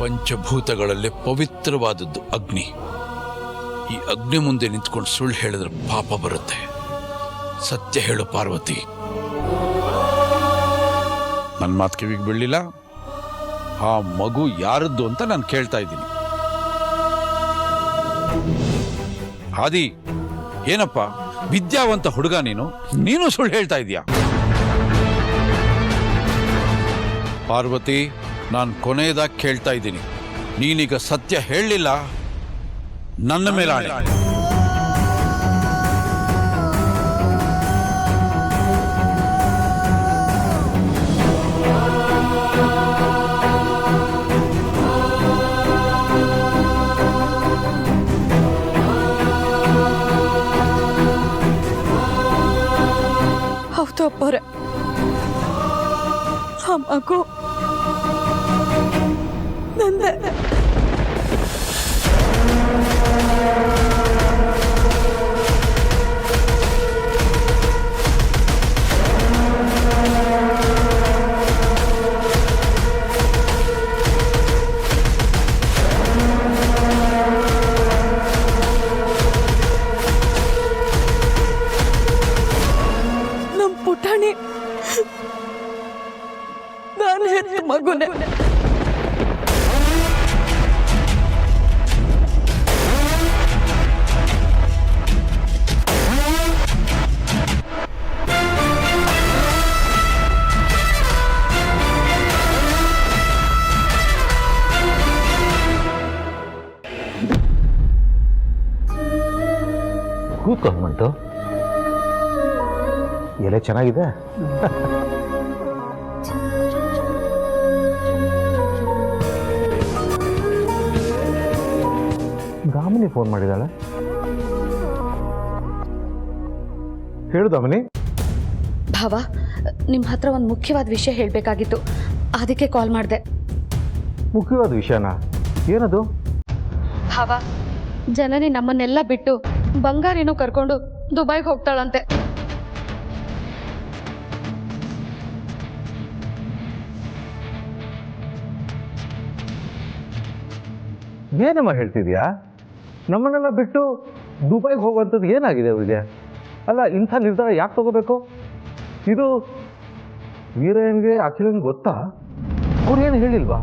ಪಂಚಭೂತಗಳಲ್ಲಿ ಪವಿತ್ರವಾದದ್ದು ಅಗ್ನಿ. ಈ ಅಗ್ನಿ ಮುಂದೆ ನಿಂತ್ಕೊಂಡು ಸುಳ್ಳು ಹೇಳಿದ್ರೆ ಪಾಪ ಬರುತ್ತೆ. ಸತ್ಯ ಹೇಳು ಪಾರ್ವತಿ. ನನ್ನ ಮಾತು ಕಿವಿಗೆ ಬೀಳಲಿಲ್ಲ. ಆ ಮಗು ಯಾರದ್ದು ಅಂತ ನಾನು ಕೇಳ್ತಾ ಇದ್ದೀನಿ. ಆದಿ, ಏನಪ್ಪ ವಿದ್ಯಾವಂತ ಹುಡುಗ ನೀನು ಸುಳ್ಳು ಹೇಳ್ತಾ ಇದೀಯಾ? ಪಾರ್ವತಿ, ನಾನು ಕೊನೆಯದಾಗಿ ಕೇಳ್ತಾ ಇದ್ದೀನಿ, ನೀನೀಗ ಸತ್ಯ ಹೇಳಲಿಲ್ಲ, ನನ್ನ ಮೇಲೆ ಆಣೆ. ಹೌದು ಅಪ್ಪವ್ರೆ, ಆ ಮಗು ನಂದೆ. ನಮ್ಮ ಪುಟಾಣಿ ನಾನು ಹೆತ್ತ ಮಗುನೆ. ಕೂತ್ಕೊಂಡ್ಬಂತು. ಎಲೆ ಚೆನ್ನಾಗಿದೆ. ದಾಮಿನಿ ಫೋನ್ ಮಾಡಿದಾಳೆ. ಹೇಳು ದಾಮಿನಿ. ಭಾವ, ನಿಮ್ಮ ಹತ್ರ ಒಂದು ಮುಖ್ಯವಾದ ವಿಷಯ ಹೇಳಬೇಕಾಗಿತ್ತು, ಅದಕ್ಕೆ ಕಾಲ್ ಮಾಡಿದೆ. ಮುಖ್ಯವಾದ ವಿಷಯನಾ? ಏನದು? ಭಾವ, ಜನನಿ ನಮ್ಮನ್ನೆಲ್ಲ ಬಿಟ್ಟು ಬಂಗಾರಿನೂ ಕರ್ಕೊಂಡು ದುಬೈಗೆ ಹೋಗ್ತಾಳಂತೆ. ಏನಮ್ಮ ಹೇಳ್ತಿದ್ಯಾ? ನಮ್ಮನ್ನೆಲ್ಲ ಬಿಟ್ಟು ದುಬೈಗೆ ಹೋಗುವಂಥದ್ದು ಏನಾಗಿದೆ ಅವರಿಗೆ? ಅಲ್ಲ, ಇಂಥ ನಿರ್ಧಾರ ಯಾಕೆ ತಗೋಬೇಕು? ಇದು ವೀರಯ್ಯನಿಗೆ ಅಖಿಲನಿಗೆ ಗೊತ್ತಾ? ಅವ್ರು ಏನು ಹೇಳಿಲ್ವಾ?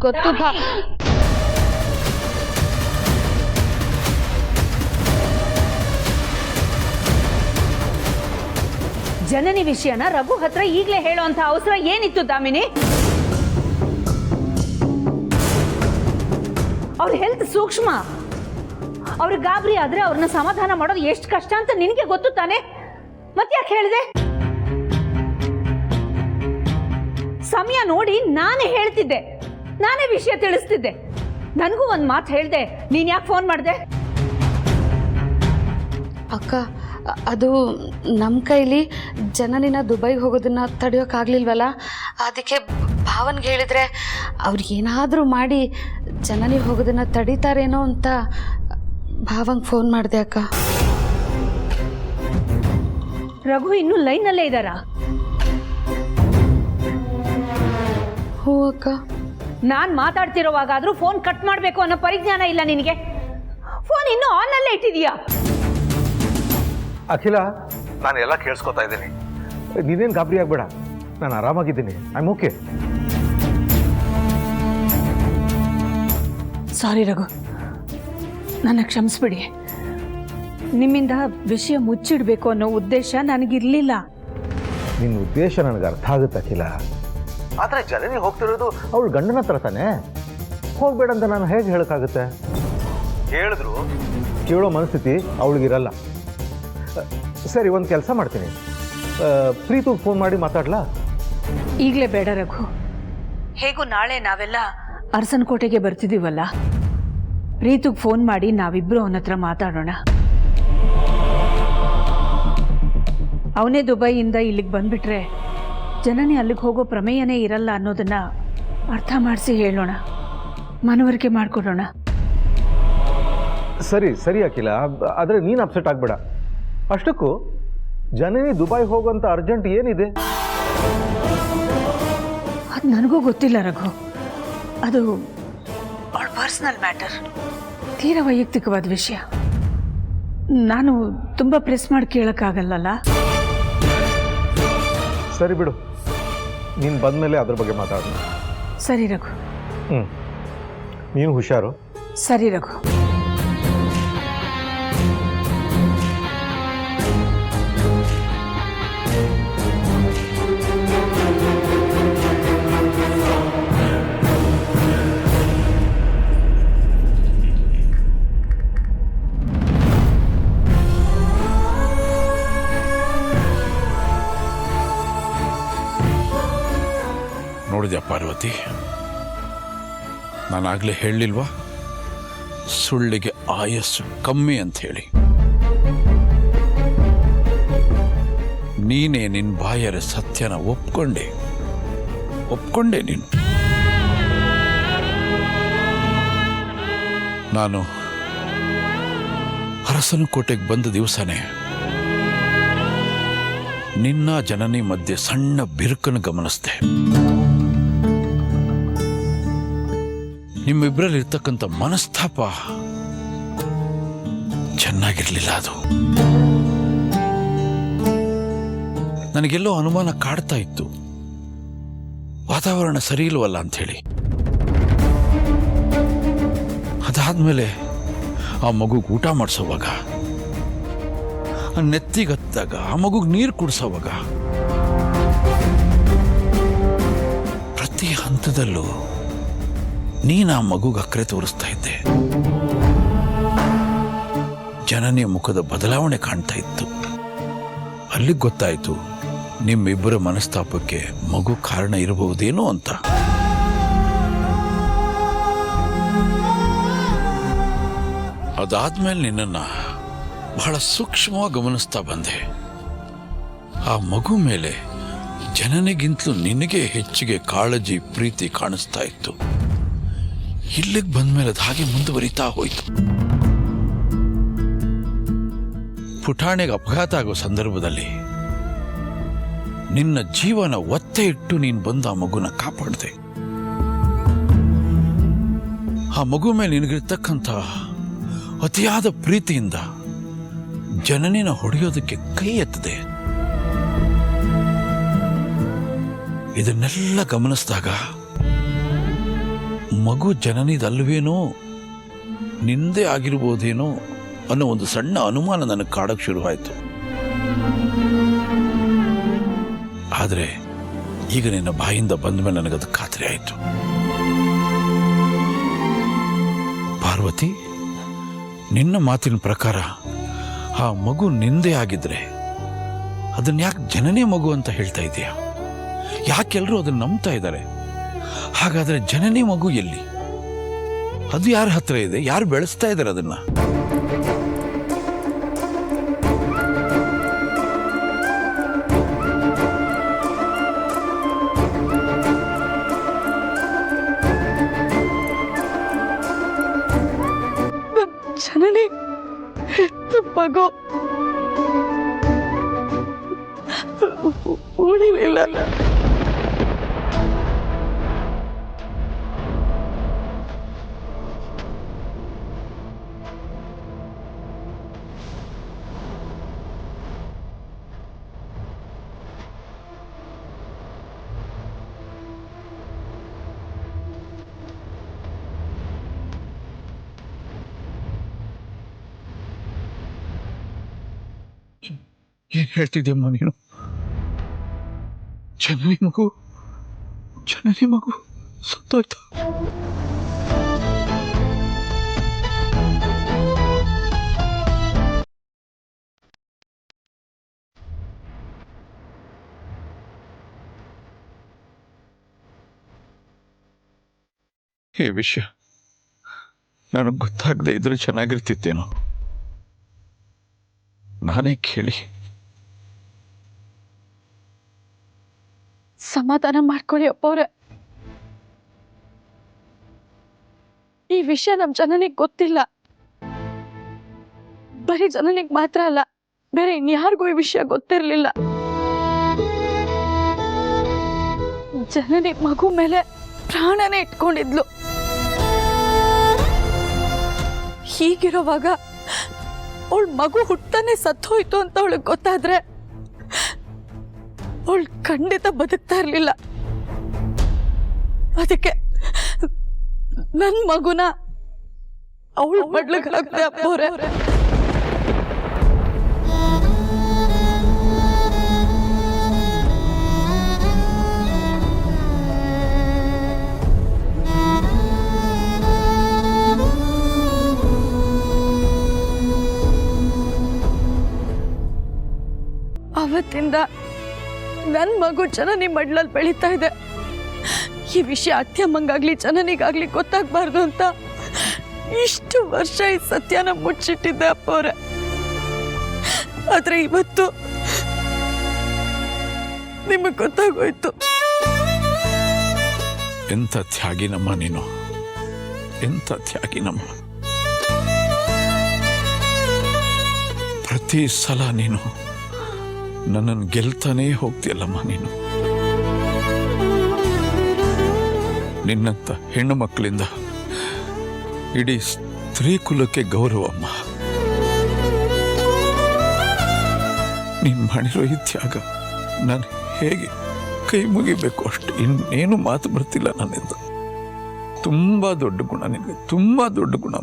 ಗೊತ್ತು ಭಾ. ಜನನಿ ವಿಷಯನ ರಘು ಹತ್ರ ಈಗಲೇ ಹೇಳೋ ಅಂತ ಅವಸರ ಏನಿತ್ತು ದಾಮಿನಿ? ಅವ್ರ ಹೆಲ್ತ್ ಸೂಕ್ಷ್ಮ. ಅವ್ರ ಗಾಬರಿ ಆದ್ರೆ ಅವ್ರನ್ನ ಸಮಾಧಾನ ಮಾಡೋದು ಎಷ್ಟು ಕಷ್ಟ ಅಂತ ನಿನಗೆ ಗೊತ್ತು ತಾನೆ? ಮತ್ತೆ ಯಾಕೆ ಹೇಳಿದೆ? ಸಮಯ ನೋಡಿ ನಾನೇ ಹೇಳ್ತಿದ್ದೆ, ನಾನೇ ವಿಷಯ ತಿಳಿಸ್ತಿದ್ದೆ. ನನಗೂ ಒಂದು ಮಾತು ಹೇಳ್ದೆ, ನೀನ್ ಯಾಕೆ ಫೋನ್ ಮಾಡಿದೆ? ಅಕ್ಕ, ಅದು ನಮ್ಮ ಕೈಲಿ ಜನನಿನ ದುಬೈಗೆ ಹೋಗೋದನ್ನ ತಡೆಯೋಕ್ಕಾಗಲಿಲ್ವಲ್ಲ, ಅದಕ್ಕೆ ಭಾವನ್ಗೆ ಹೇಳಿದ್ರೆ ಅವ್ರಿಗೇನಾದರೂ ಮಾಡಿ ಜನನಿ ಹೋಗೋದನ್ನ ತಡೀತಾರೇನೋ ಅಂತ ಭಾವಂಗೆ ಫೋನ್ ಮಾಡಿದೆ ಅಕ್ಕ. ರಘು ಇನ್ನೂ ಲೈನಲ್ಲೇ ಇದ್ದಾರಾ? ಹ್ಞೂ ಅಕ್ಕ. ನಾನು ಮಾತಾಡ್ತಿರೋವಾಗಾದ್ರೂ ಫೋನ್ ಕಟ್ ಮಾಡಬೇಕು ಅನ್ನೋ ಪರಿಜ್ಞಾನ ಇಲ್ಲ ನಿನಗೆ? ಫೋನ್ ಇನ್ನೂ ಆನಲ್ಲೇ ಇಟ್ಟಿದೀಯಾ? ಅಖಿಲ, ನಾನು ಎಲ್ಲ ಕೇಳಿಸ್ಕೊತಾ ಇದ್ದೀನಿ. ನೀನೇನು ಗಾಬರಿ ಆಗ್ಬೇಡ, ನಾನು ಆರಾಮಾಗಿದ್ದೀನಿ. I am okay. Sorry Raghu, ನನ್ನ ಕ್ಷಮಿಸ್ಬಿಡಿ. ನಿಮ್ಮಿಂದ ವಿಷಯ ಮುಚ್ಚಿಡಬೇಕು ಅನ್ನೋ ಉದ್ದೇಶ ನನಗಿರಲಿಲ್ಲ. ನಿನ್ನ ಉದ್ದೇಶ ನನಗೆ ಅರ್ಥ ಆಗುತ್ತೆ ಅಖಿಲ. ಆದರೆ ಜನನಿ ಹೋಗ್ತಿರೋದು ಅವಳು ಗಂಡನ ಹತ್ರ ತಾನೆ. ಹೋಗ್ಬೇಡ ಅಂತ ನಾನು ಹೇಗೆ ಹೇಳೋಕ್ಕಾಗುತ್ತೆ? ಹೇಳಿದ್ರು ಕೇಳೋ ಮನಸ್ಥಿತಿ ಅವಳಿಗಿರಲ್ಲ. ಸರಿ, ಒಂದು ಕೆಲಸ ಮಾಡ್ತೀನಿ, ಪ್ರೀತಿಗೆ ಫೋನ್ ಮಾಡಿ ಮಾತಾಡ್ಲಾ? ಈಗಲೇ ಬೇಡ ರಘು. ಹೇಗೂ ನಾಳೆ ನಾವೆಲ್ಲ ಅರಸನಕೋಟೆಗೆ ಬರ್ತಿದ್ದೀವಲ್ಲ, ಪ್ರೀತಿಗೆ ಫೋನ್ ಮಾಡಿ ನಾವಿಬ್ಬರು ಅವನ ಹತ್ರ ಮಾತಾಡೋಣ. ಅವನೇ ದುಬೈಯಿಂದ ಇಲ್ಲಿಗೆ ಬಂದ್ಬಿಟ್ರೆ ಜನನಿ ಅಲ್ಲಿಗೆ ಹೋಗೋ ಪ್ರಮೇಯನೇ ಇರಲ್ಲ ಅನ್ನೋದನ್ನ ಅರ್ಥ ಮಾಡಿಸಿ ಹೇಳೋಣ, ಮನವರಿಕೆ ಮಾಡಿಕೊಡೋಣ. ಸರಿ ಸರಿ ಅಖಿಲ, ಆದರೆ ನೀನು ಅಪ್ಸೆಟ್ ಆಗಬೇಡ. ಅಷ್ಟಕ್ಕೂ ಜನನಿ ದುಬೈ ಹೋಗೋಂಥ ಅರ್ಜೆಂಟ್ ಏನಿದೆ? ಅದು ನನಗೂ ಗೊತ್ತಿಲ್ಲ ರಘು. ಅದು ಅವಳ ಪರ್ಸನಲ್ ಮ್ಯಾಟರ್, ತೀರಾ ವೈಯಕ್ತಿಕವಾದ ವಿಷಯ. ನಾನು ತುಂಬ ಪ್ರೆಸ್ ಮಾಡಿ ಕೇಳೋಕ್ಕಾಗಲ್ಲಲ್ಲ. ಸರಿ ಬಿಡು, ನೀನು ಬಂದಮೇಲೆ ಅದ್ರ ಬಗ್ಗೆ ಮಾತಾಡೋಣ. ಸರಿ ರಘು. ನೀನು ಹುಷಾರು. ಸರಿ ರಘು. ನೋಡಿದ್ಯಾ ಪಾರ್ವತಿ, ನಾನಾಗಲೇ ಹೇಳಲಿಲ್ವಾ ಸುಳ್ಳಿಗೆ ಆಯಸ್ಸು ಕಮ್ಮಿ ಅಂತ ಹೇಳಿ. ನೀನೇ ನಿನ್ನ ಬಾಯರ ಸತ್ಯನ ಒಪ್ಕೊಂಡೆ ನೀನು. ನಾನು ಅರಸನ ಕೋಟೆಗೆ ಬಂದ ದಿವಸನೇ ನಿನ್ನ ಜನನಿ ಮಧ್ಯೆ ಸಣ್ಣ ಬಿರುಕನ್ನು ಗಮನಿಸಿದೆ. ನಿಮ್ಮಿಬ್ಬರಲ್ಲಿರ್ತಕ್ಕಂಥ ಮನಸ್ತಾಪ ಚೆನ್ನಾಗಿರ್ಲಿಲ್ಲ. ಅದು ನನಗೆಲ್ಲೋ ಅನುಮಾನ ಕಾಡ್ತಾ ಇತ್ತು, ವಾತಾವರಣ ಸರಿ ಇಲ್ವಲ್ಲ ಅಂಥೇಳಿ. ಅದಾದ್ಮೇಲೆ ಆ ಮಗುಗೆ ಊಟ ಮಾಡಿಸೋವಾಗ, ನೆತ್ತಿಗತ್ತಾಗ, ಆ ಮಗುಗೆ ನೀರು ಕುಡಿಸೋವಾಗ ಪ್ರತಿ ಹಂತದಲ್ಲೂ ನೀನು ಆ ಮಗುಗೆ ಅಕ್ರೆ ತೋರಿಸ್ತಾ ಇದ್ದೆ. ಜನನಿಯ ಮುಖದ ಬದಲಾವಣೆ ಕಾಣ್ತಾ ಇತ್ತು. ಅಲ್ಲಿಗೆ ಗೊತ್ತಾಯಿತು ನಿಮ್ಮಿಬ್ಬರ ಮನಸ್ತಾಪಕ್ಕೆ ಮಗು ಕಾರಣ ಇರಬಹುದೇನೋ ಅಂತ. ಅದಾದ್ಮೇಲೆ ನಿನ್ನನ್ನು ಬಹಳ ಸೂಕ್ಷ್ಮವಾಗಿ ಗಮನಿಸ್ತಾ ಬಂದೆ. ಆ ಮಗು ಮೇಲೆ ಜನನಿಗಿಂತಲೂ ನಿನಗೆ ಹೆಚ್ಚಿಗೆ ಕಾಳಜಿ, ಪ್ರೀತಿ ಕಾಣಿಸ್ತಾ ಇತ್ತು. ಇಲ್ಲಿಗೆ ಬಂದ್ಮೇಲೆ ಅದು ಹಾಗೆ ಮುಂದುವರಿತಾ ಹೋಯಿತು. ಪುಟಾಣಿಗೆ ಅಪಘಾತ ಆಗೋ ಸಂದರ್ಭದಲ್ಲಿ ನಿನ್ನ ಜೀವನ ಒತ್ತೆ ಇಟ್ಟು ನೀನು ಬಂದು ಆ ಮಗುನ ಕಾಪಾಡಿದೆ. ಆ ಮಗು ಮೇಲೆ ನಿನಗಿರ್ತಕ್ಕಂಥ ಅತಿಯಾದ ಪ್ರೀತಿಯಿಂದ ಜನನಿನ ಹೊಡೆಯೋದಕ್ಕೆ ಕೈ ಎತ್ತದೆ. ಇದನ್ನೆಲ್ಲ ಗಮನಿಸಿದಾಗ ಮಗು ಜನನಿದಲ್ವೇನೋ, ನಿಂದೇ ಆಗಿರ್ಬೋದೇನೋ ಅನ್ನೋ ಒಂದು ಸಣ್ಣ ಅನುಮಾನ ನನಗೆ ಕಾಡಕ್ಕೆ ಶುರುವಾಯಿತು. ಆದರೆ ಈಗ ನಿನ್ನ ಬಾಯಿಂದ ಬಂದ ಮೇಲೆ ನನಗದು ಖಾತ್ರಿ ಆಯಿತು. ಪಾರ್ವತಿ, ನಿನ್ನ ಮಾತಿನ ಪ್ರಕಾರ ಆ ಮಗು ನಿಂದೇ ಆಗಿದ್ರೆ ಅದನ್ನ ಯಾಕೆ ಜನನೇ ಮಗು ಅಂತ ಹೇಳ್ತಾ ಇದೆಯಾ? ಯಾಕೆಲ್ಲರೂ ಅದನ್ನ ನಂಬ್ತಾ ಇದ್ದಾರೆ? ಹಾಗಾದ್ರೆ ಜನನಿ ಮಗು ಎಲ್ಲಿ? ಅದು ಯಾರ ಹತ್ರ ಇದೆ? ಯಾರು ಬೆಳೆಸ್ತಾ ಇದ್ದಾರೆ ಅದನ್ನ? ಜನನಿ ಮಗು ಉಳಿಲಿಲ್ಲ. ಏನ್ ಹೇಳ್ತಿದ್ಯಮ್ಮ ನೀನು? ಜನನಿ ಮಗು ಸತ್ತೋಯ್ತು. ಈ ವಿಷಯ ನನಗೆ ಗೊತ್ತಾಗದೆ ಇದ್ರೆ ಚೆನ್ನಾಗಿರ್ತಿತ್ತೇನೋ. ನಾನೇ ಕೇಳಿ ಸಮಾಧಾನ ಮಾಡ್ಕೊಳ್ಳಿ ಅಪ್ಪವ್ರೆ. ಈ ವಿಷಯ ನಮ್ಮ ಜನನಿಗೆ ಗೊತ್ತಿಲ್ಲ. ಬರೀ ಜನನಿಗೆ ಮಾತ್ರ ಅಲ್ಲ, ಬೇರೆ ಇನ್ಯಾರಿಗೂ ಈ ವಿಷಯ ಗೊತ್ತಿರಲಿಲ್ಲ. ಜನನಿ ಮಗು ಮೇಲೆ ಪ್ರಾಣನೇ ಇಟ್ಕೊಂಡಿದ್ಲು. ಹೀಗಿರುವಾಗ ಅವಳ ಮಗು ಹುಟ್ಟಾನೆ ಸತ್ತೋಯ್ತು ಅಂತ ಅವಳಿಗೆ ಗೊತ್ತಾದ್ರೆ ಅವಳು ಖಂಡಿತ ಬದುಕ್ತಾ ಇರ್ಲಿಲ್ಲ. ಅದಕ್ಕೆ ನನ್ನ ಮಗುನ ಅವಳ ಮಡ್ಲಿಗೆ ಹಾಕ್ದೆ ಅಪ್ಪವ್ರೆ. ಅವತ್ತಿಂದ ನನ್ನ ಮಗು ಜನನಿ ಮಡ್ಲಲ್ಲಿ ಬೆಳೀತಾ ಇದೆ. ಈ ವಿಷಯ ಅತ್ಯಮ್ಮಂಗಾಗ್ಲಿ ಜನನಿಗಾಗ್ಲಿ ಗೊತ್ತಾಗ್ಬಾರ್ದು ಅಂತ ಇಷ್ಟು ವರ್ಷ ಈ ಸತ್ಯನ ಮುಚ್ಚಿಟ್ಟಿದ್ದೆ ಅಪ್ಪವ್ರೆ. ಆದ್ರೆ ಇವತ್ತು ನಿಮಗೆ ಗೊತ್ತಾಗೋಯ್ತು. ಎಂಥ ತ್ಯಾಗಿನಮ್ಮ ನೀನು, ಎಂಥ ತ್ಯಾಗಿನಮ್ಮ. ಪ್ರತಿ ಸಲ ನೀನು ನನ್ನನ್ನು ಗೆಲ್ತಾನೇ ಹೋಗ್ತೀಯಲ್ಲಮ್ಮ ನೀನು. ನಿನ್ನಂತ ಹೆಣ್ಣು ಮಕ್ಕಳಿಂದ ಇಡೀ ಸ್ತ್ರೀ ಕುಲಕ್ಕೆ ಗೌರವಮ್ಮ. ನೀನು ಮಾಡಿರೋ ಈ ತ್ಯಾಗ ನಾನು ಹೇಗೆ ಕೈ ಮುಗಿಬೇಕು ಅಷ್ಟು, ಇನ್ನೇನು ಮಾತು ಬರ್ತಿಲ್ಲ ನನ್ನಿಂದ. ತುಂಬಾ ದೊಡ್ಡ ಗುಣ ನಿನಗೆ, ತುಂಬಾ ದೊಡ್ಡ ಗುಣ.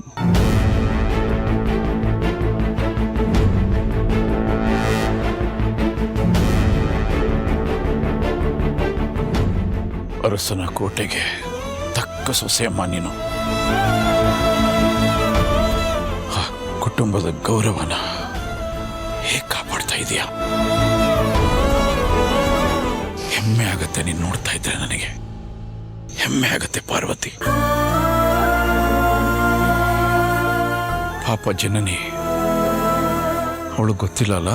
ಅರಸನ ಕೋಟೆಗೆ ತಕ್ಕ ಸೊಸೆಯಮ್ಮ ನೀನು. ಆ ಕುಟುಂಬದ ಗೌರವನ ಹೇಗೆ ಕಾಪಾಡ್ತಾ ಇದೀಯ. ಹೆಮ್ಮೆ ಆಗತ್ತೆ ನೀನು ನೋಡ್ತಾ ಇದ್ರೆ, ನನಗೆ ಹೆಮ್ಮೆ ಆಗತ್ತೆ ಪಾರ್ವತಿ. ಪಾಪ ಜನನಿ, ಅವಳು ಗೊತ್ತಿಲ್ಲಲ್ಲ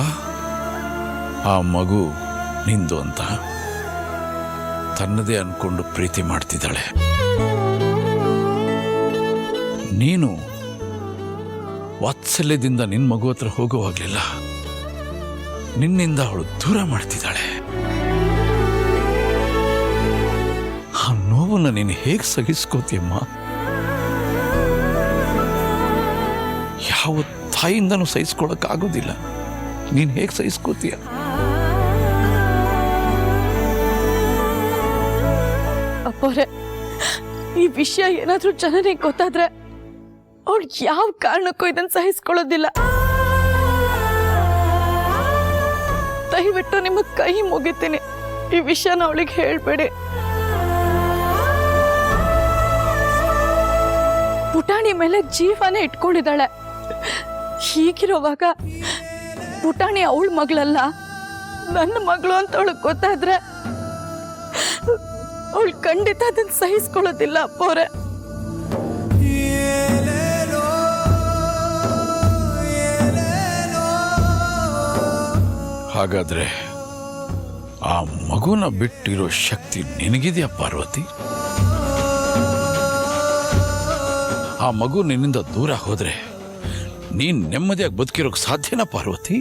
ಆ ಮಗು ನಿಂದು ಅಂತ. ತನ್ನದೇ ಅನ್ಕೊಂಡು ಪ್ರೀತಿ ಮಾಡ್ತಿದ್ದಾಳೆ. ನೀನು ವಾತ್ಸಲ್ಯದಿಂದ ನಿನ್ನ ಮಗು ಹತ್ರ ಹೋಗುವಾಗ್ಲಿಲ್ಲ, ನಿನ್ನಿಂದ ಅವಳು ದೂರ ಮಾಡ್ತಿದ್ದಾಳೆ. ಆ ನೋವನ್ನ ನೀನು ಹೇಗೆ ಸಹಿಸ್ಕೋತಿಯಮ್ಮ? ಯಾವ ತಾಯಿಯಿಂದನೂ ಸಹಿಸ್ಕೊಳಕ್ಕಾಗೋದಿಲ್ಲ. ನೀನು ಹೇಗೆ ಸಹಿಸ್ಕೋತೀಯ? ಅಪ್ಪವ್ರೆ, ಈ ವಿಷಯ ಏನಾದ್ರೂ ಜನರಿಗೆ ಗೊತ್ತಾದ್ರೆ ಅವಳು ಯಾವ ಕಾರಣಕ್ಕೂ ಇದನ್ನ ಸಹಿಸ್ಕೊಳ್ಳೋದಿಲ್ಲ. ದಯವಿಟ್ಟು ನಿಮ್ಮ ಕೈ ಮುಗಿತೀನಿ, ಈ ವಿಷಯನ ಅವಳಿಗೆ ಹೇಳ್ಬೇಡಿ. ಪುಟಾಣಿ ಮೇಲೆ ಜೀವನೇ ಇಟ್ಕೊಂಡಿದ್ದಾಳೆ. ಹೀಗಿರುವಾಗ ಪುಟಾಣಿ ಅವಳ ಮಗಳಲ್ಲ, ನನ್ನ ಮಗಳು ಅಂತ ಅವಳಿಗೆ ಗೊತ್ತಾದ್ರೆ ಅವಳು ಖಂಡಿತ ಅದನ್ನ ಸಹಿಸ್ಕೊಳ್ಳೋದಿಲ್ಲ ಅಪ್ಪವ್ರೆ. ಹಾಗಾದ್ರೆ ಆ ಮಗುನ ಬಿಟ್ಟಿರೋ ಶಕ್ತಿ ನಿನಗಿದೆಯಾ ಪಾರ್ವತಿ? ಆ ಮಗು ನಿನ್ನಿಂದ ದೂರ ಹೋದ್ರೆ ನೀನ್ ನೆಮ್ಮದಿಯಾಗಿ ಬದುಕಿರೋಕ್ ಸಾಧ್ಯನಾ ಪಾರ್ವತಿ?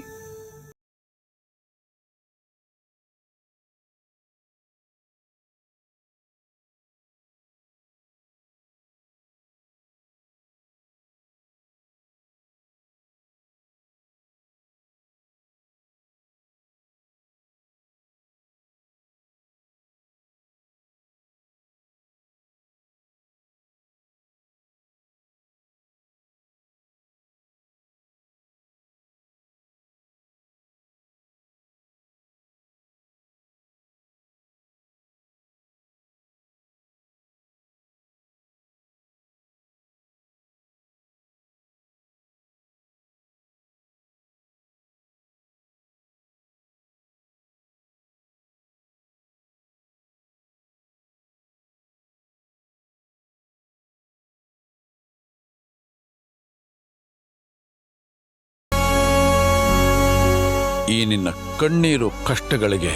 ಈ ನಿನ್ನ ಕಣ್ಣೀರು ಕಷ್ಟಗಳಿಗೆ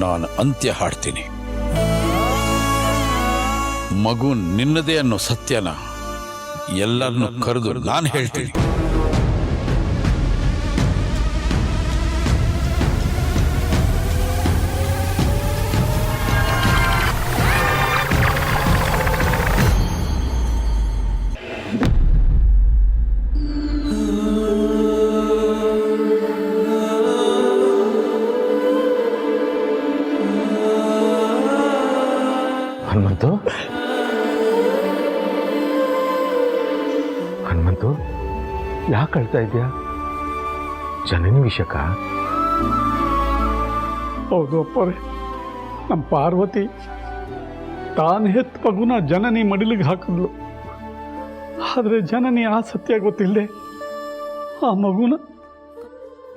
ನಾನು ಅಂತ್ಯ ಹಾಡ್ತೀನಿ. ಮಗು ನಿನ್ನದೇ ಅನ್ನೋ ಸತ್ಯನ ಎಲ್ಲರನ್ನು ಕರೆದು ನಾನು ಹೇಳ್ತೀನಿ. ಯಾಕೆ ಅಳ್ತಾ ಇದೆಯಾ? ಜನನಿ ವಿಷಯಕ್ಕ? ಹೌದು ಅಪ್ಪರೇ, ನಮ್ಮ ಪಾರ್ವತಿ ತಾನು ಹೆತ್ತ ಮಗುನ ಜನನಿ ಮಡಿಲಿಗೆ ಹಾಕಿದ್ಲು. ಆದರೆ ಜನನಿ ಆ ಸತ್ಯ ಗೊತ್ತಿಲ್ಲದೆ ಆ ಮಗುನ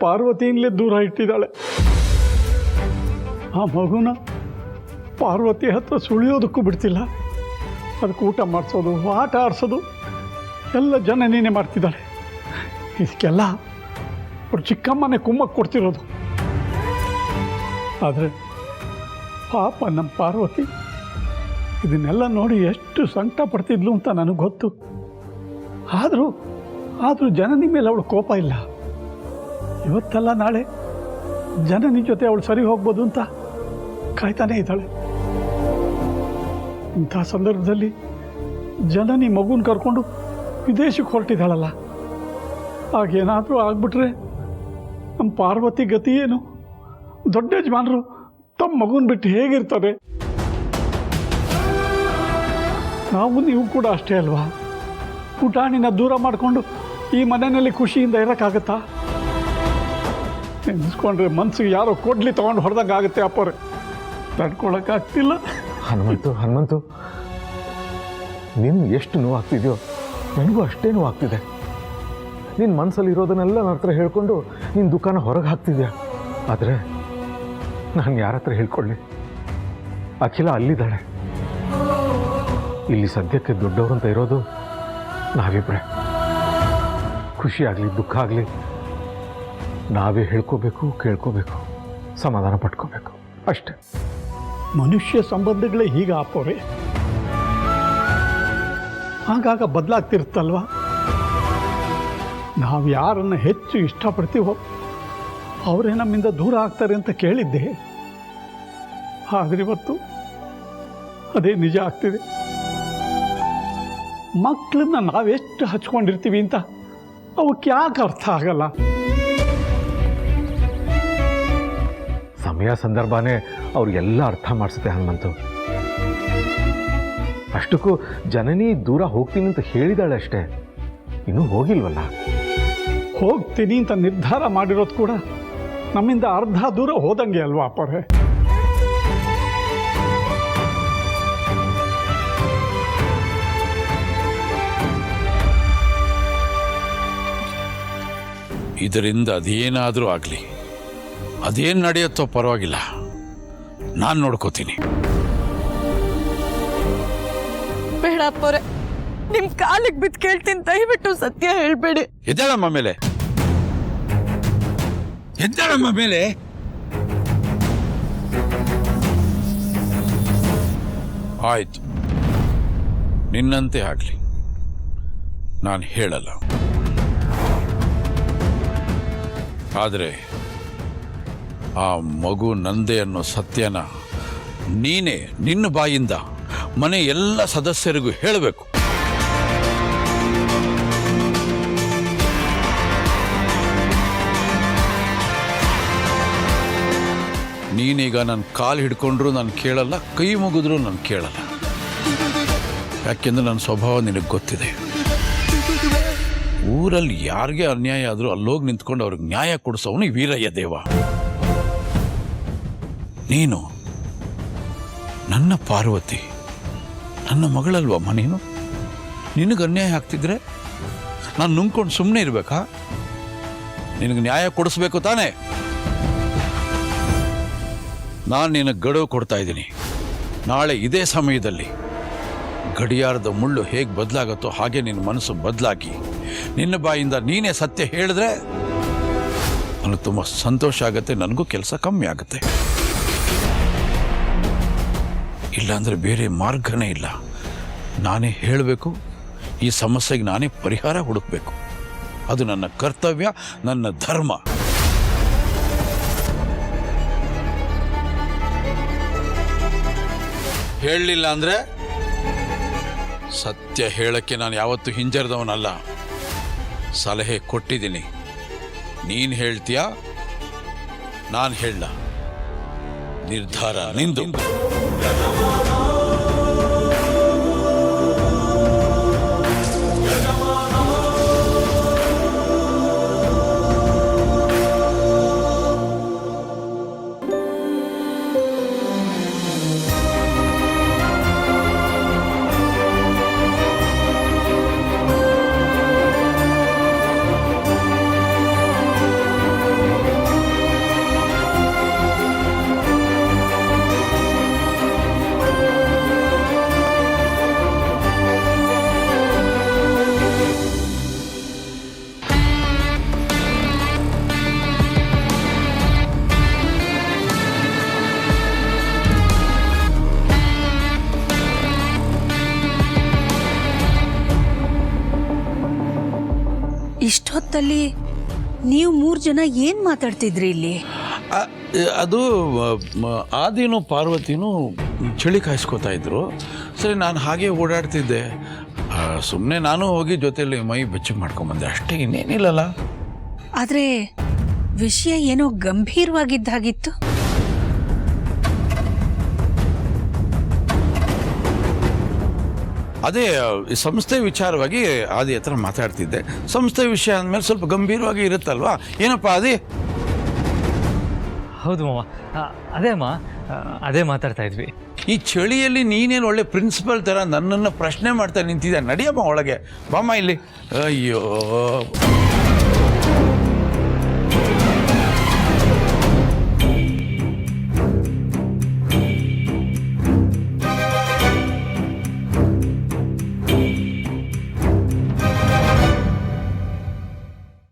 ಪಾರ್ವತಿಯಿಂದಲೇ ದೂರ ಇಟ್ಟಿದ್ದಾಳೆ. ಆ ಮಗುನ ಪಾರ್ವತಿ ಹತ್ರ ಸುಳಿಯೋದಕ್ಕೂ ಬಿಡ್ತಿಲ್ಲ. ಅದಕ್ಕೆ ಊಟ ಮಾಡಿಸೋದು, ಆಟ ಆಡಿಸೋದು ಎಲ್ಲ ಜನನಿನೇ ಮಾಡ್ತಿದ್ದಾಳೆ. ಇದಕ್ಕೆಲ್ಲ ಅವ್ರು ಚಿಕ್ಕಮ್ಮನೇ ಕುಮ್ಮಕ್ಕೆ ಕೊಡ್ತಿರೋದು. ಆದರೆ ಪಾಪ ನಮ್ಮ ಪಾರ್ವತಿ ಇದನ್ನೆಲ್ಲ ನೋಡಿ ಎಷ್ಟು ಸಂಕಟ ಪಡ್ತಿದ್ಲು ಅಂತ ನನಗೆ ಗೊತ್ತು. ಆದರೂ ಜನನಿ ಮೇಲೆ ಅವಳು ಕೋಪ ಇಲ್ಲ. ಇವತ್ತಲ್ಲ ನಾಳೆ ಜನನಿ ಜೊತೆ ಅವಳು ಸರಿ ಹೋಗ್ಬೋದು ಅಂತ ಕಾಯ್ತಾನೇ ಇದ್ದಾಳೆ. ಇಂಥ ಸಂದರ್ಭದಲ್ಲಿ ಜನನಿ ಮಗುನ ಕರ್ಕೊಂಡು ವಿದೇಶಕ್ಕೆ ಹೊರಟಿದ್ದಾಳಲ್ಲ, ಆಗೇನಾದರೂ ಆಗ್ಬಿಟ್ರೆ ನಮ್ಮ ಪಾರ್ವತಿ ಗತಿ ಏನು? ದೊಡ್ಡ ಯಜಮಾನರು ತಮ್ಮ ಮಗುನ ಬಿಟ್ಟು ಹೇಗಿರ್ತಾರೆ? ನಾವು ನೀವು ಕೂಡ ಅಷ್ಟೇ ಅಲ್ವಾ? ಪುಟಾಣಿನ ದೂರ ಮಾಡಿಕೊಂಡು ಈ ಮನೆಯಲ್ಲಿ ಖುಷಿಯಿಂದ ಇರೋಕ್ಕಾಗತ್ತಾ? ನೆನೆಸ್ಕೊಂಡ್ರೆ ಮನ್ಸಿಗೆ ಯಾರೋ ಕೊಡ್ಲಿ ತೊಗೊಂಡು ಹೊಡೆದಂಗೆ ಆಗುತ್ತೆ ಅಪ್ಪರೆ. ತಡ್ಕೊಳಕ್ಕಾಗ್ತಿಲ್ಲ. ಹನುಮಂತು, ನಿನ್ಗೆ ಎಷ್ಟು ನೋವಾಗ್ತಿದೆಯೋ ನನಗೂ ಅಷ್ಟೇ ನೋವಾಗ್ತಿದೆ. ನಿನ್ನ ಮನಸ್ಸಲ್ಲಿ ಇರೋದನ್ನೆಲ್ಲ ನನ್ನ ಹತ್ರ ಹೇಳ್ಕೊಂಡು ನಿನ್ನ ದುಃಖನ ಹೊರಗೆ ಹಾಕ್ತಿದ್ಯಾ. ಆದರೆ ನಾನು ಯಾರ ಹತ್ರ ಹೇಳ್ಕೊಳ್ಳಿ? ಅಖಿಲ ಅಲ್ಲಿದ್ದಾಳೆ. ಇಲ್ಲಿ ಸದ್ಯಕ್ಕೆ ದೊಡ್ಡವರು ಅಂತ ಇರೋದು ನಾವಿಬ್ಬರೇ. ಖುಷಿ ಆಗಲಿ ದುಃಖ ಆಗಲಿ ನಾವೇ ಹೇಳ್ಕೋಬೇಕು, ಕೇಳ್ಕೋಬೇಕು, ಸಮಾಧಾನ ಪಟ್ಕೋಬೇಕು ಅಷ್ಟೆ. ಮನುಷ್ಯ ಸಂಬಂಧಗಳೇ ಹೀಗೆ ಅಪ್ಪೋರೆ, ಆಗಾಗ ಬದಲಾಗ್ತಿರುತ್ತಲ್ವ. ನಾವು ಯಾರನ್ನು ಹೆಚ್ಚು ಇಷ್ಟಪಡ್ತೀವೋ ಅವರೇ ನಮ್ಮಿಂದ ದೂರ ಆಗ್ತಾರೆ ಅಂತ ಕೇಳಿದ್ದೆ. ಆದರೆ ಇವತ್ತು ಅದೇ ನಿಜ ಆಗ್ತಿದೆ. ಮಕ್ಕಳನ್ನ ನಾವೆಷ್ಟು ಹಚ್ಕೊಂಡಿರ್ತೀವಿ ಅಂತ ಅವಕ್ಕೆ ಯಾಕೆ ಅರ್ಥ ಆಗಲ್ಲ? ಸಮಯ ಸಂದರ್ಭನೇ ಅವ್ರಿಗೆಲ್ಲ ಅರ್ಥ ಮಾಡಿಸುತ್ತೆ ಹನುಮಂತು. ಅಷ್ಟಕ್ಕೂ ಜನನಿ ದೂರ ಹೋಗ್ತೀನಿ ಅಂತ ಹೇಳಿದಾಳೆ ಅಷ್ಟೇ, ಇನ್ನೂ ಹೋಗಿಲ್ವಲ್ಲ. ಹೋಗ್ತೀನಿ ಅಂತ ನಿರ್ಧಾರ ಮಾಡಿರೋದು ಕೂಡ ನಮ್ಮಿಂದ ಅರ್ಧ ದೂರ ಹೋದಂಗೆ ಅಲ್ವಾ ಅಪ್ಪರೇ? ಇದರಿಂದ ಅದೇನಾದರೂ ಆಗಲಿ, ಅದೇನು ನಡೆಯುತ್ತೋ ಪರವಾಗಿಲ್ಲ, ನಾನು ನೋಡ್ಕೋತೀನಿ. ಬೇಡ ಅಪ್ಪವ್ರೆ, ನಿಮ್ ಕಾಲಿಗೆ ಬಿದ್ದು ಕೇಳ್ತೀನಿ, ದಯವಿಟ್ಟು ಸತ್ಯ ಹೇಳ್ಬೇಡಿ. ಎದ್ದಾಳಮ್ಮ ಮೇಲೆ, ಎದ್ದಾಳಮ್ಮ ಮೇಲೆ. ಆಯ್ತು, ನಿನ್ನಂತೆ ಆಗಲಿ, ನಾನು ಹೇಳಲ್ಲ. ಆದರೆ ಆ ಮಗು ನಂದೆ ಅನ್ನೋ ಸತ್ಯನ ನೀನೇ ನಿನ್ನ ಬಾಯಿಂದ ಮನೆ ಎಲ್ಲ ಸದಸ್ಯರಿಗೂ ಹೇಳಬೇಕು. ನೀನೀಗ ನನ್ನ ಕಾಲು ಹಿಡ್ಕೊಂಡ್ರು ನಾನು ಕೇಳಲ್ಲ, ಕೈ ಮುಗಿದ್ರು ನಾನು ಕೇಳಲ್ಲ. ಯಾಕೆಂದ್ರೆ ನನ್ನ ಸ್ವಭಾವ ನಿನಗೆ ಗೊತ್ತಿದೆ. ಊರಲ್ಲಿ ಯಾರಿಗೆ ಅನ್ಯಾಯ ಆದರೂ ಅಲ್ಲೋಗಿ ನಿಂತ್ಕೊಂಡು ಅವ್ರಿಗೆ ನ್ಯಾಯ ಕೊಡಿಸೋನು ವೀರಯ್ಯ ದೇವ. ನೀನು ನನ್ನ ಪಾರ್ವತಿ, ನನ್ನ ಮಗಳಲ್ವಮ್ಮ ನೀನು. ನಿನಗೆ ಅನ್ಯಾಯ ಆಗ್ತಿದ್ರೆ ನಾನು ನುಂಗ್ಕೊಂಡು ಸುಮ್ಮನೆ ಇರಬೇಕಾ? ನಿನಗೆ ನ್ಯಾಯ ಕೊಡಿಸ್ಬೇಕು ತಾನೇ? ನಾನು ನಿನಗೆ ಗಡುವು ಕೊಡ್ತಾ ಇದ್ದೀನಿ. ನಾಳೆ ಇದೇ ಸಮಯದಲ್ಲಿ ಗಡಿಯಾರದ ಮುಳ್ಳು ಹೇಗೆ ಬದಲಾಗುತ್ತೋ ಹಾಗೆ ನಿನ್ನ ಮನಸ್ಸು ಬದಲಾಗಿ ನಿನ್ನ ಬಾಯಿಂದ ನೀನೇ ಸತ್ಯ ಹೇಳಿದ್ರೆ ನನಗೆ ತುಂಬ ಸಂತೋಷ ಆಗುತ್ತೆ, ನನಗೂ ಕೆಲಸ ಕಮ್ಮಿ ಆಗುತ್ತೆ. ಇಲ್ಲಾಂದರೆ ಬೇರೆ ಮಾರ್ಗನೇ ಇಲ್ಲ. ನಾನೇ ಹೇಳಬೇಕು, ಈ ಸಮಸ್ಯೆಗೆ ನಾನೇ ಪರಿಹಾರ ಹುಡುಕಬೇಕು. ಅದು ನನ್ನ ಕರ್ತವ್ಯ, ನನ್ನ ಧರ್ಮ. ಹೇಳಲಿಲ್ಲ ಅಂದರೆ ಸತ್ಯ ಹೇಳಕ್ಕೆ ನಾನು ಯಾವತ್ತೂ ಹಿಂಜರಿದವನಲ್ಲ. ಸಲಹೆ ಕೊಟ್ಟಿದ್ದೀನಿ, ನೀನು ಹೇಳ್ತೀಯಾ ನಾನು ಹೇಳ? ನಿರ್ಧಾರ ನಿಂದು. ಹೊತ್ತಲ್ಲಿ ನೀವು 3 ಜನ ಏನು ಮಾತಾಡ್ತಿದ್ರಿ ಇಲ್ಲಿ? ಅದು ಆದಿನೂ ಪಾರ್ವತಿನೂ ಚಳಿ ಕಾಯಿಸ್ಕೋತಾ ಇದ್ರು. ಸರಿ, ನಾನು ಹಾಗೆ ಓಡಾಡ್ತಿದ್ದೆ. ಸುಮ್ಮನೆ ನಾನು ಹೋಗಿ ಜೊತೆಯಲ್ಲಿ ಮೈ ಬೆಚ್ಚಗೆ ಮಾಡ್ಕೊಂಬಂದೆ ಅಷ್ಟೇ, ಇನ್ನೇನಿಲ್ಲಲ್ಲ. ಆದರೆ ವಿಷಯ ಏನೋ ಗಂಭೀರವಾಗಿದ್ದಾಗಿತ್ತು. ಅದೇ ಸಂಸ್ಥೆ ವಿಚಾರವಾಗಿ ಆದಿ ಹತ್ರ ಮಾತಾಡ್ತಿದ್ದೆ. ಸಂಸ್ಥೆ ವಿಷಯ ಅಂದಮೇಲೆ ಸ್ವಲ್ಪ ಗಂಭೀರವಾಗಿ ಇರುತ್ತಲ್ವಾ? ಏನಪ್ಪ ಆದಿ? ಹೌದು ಮಾವ, ಅದೇ ಅಮ್ಮ, ಅದೇ ಮಾತಾಡ್ತಾ ಇದ್ವಿ. ಈ ಚಳಿಯಲ್ಲಿ ನೀನೇನು ಒಳ್ಳೆ ಪ್ರಿನ್ಸಿಪಲ್ ಥರ ನನ್ನನ್ನು ಪ್ರಶ್ನೆ ಮಾಡ್ತಾ ನಿಂತಿದ್ದೆ. ನಡಿಯಮ್ಮ ಒಳಗೆ, ಬಾಮ್ಮ ಇಲ್ಲಿ. ಅಯ್ಯೋ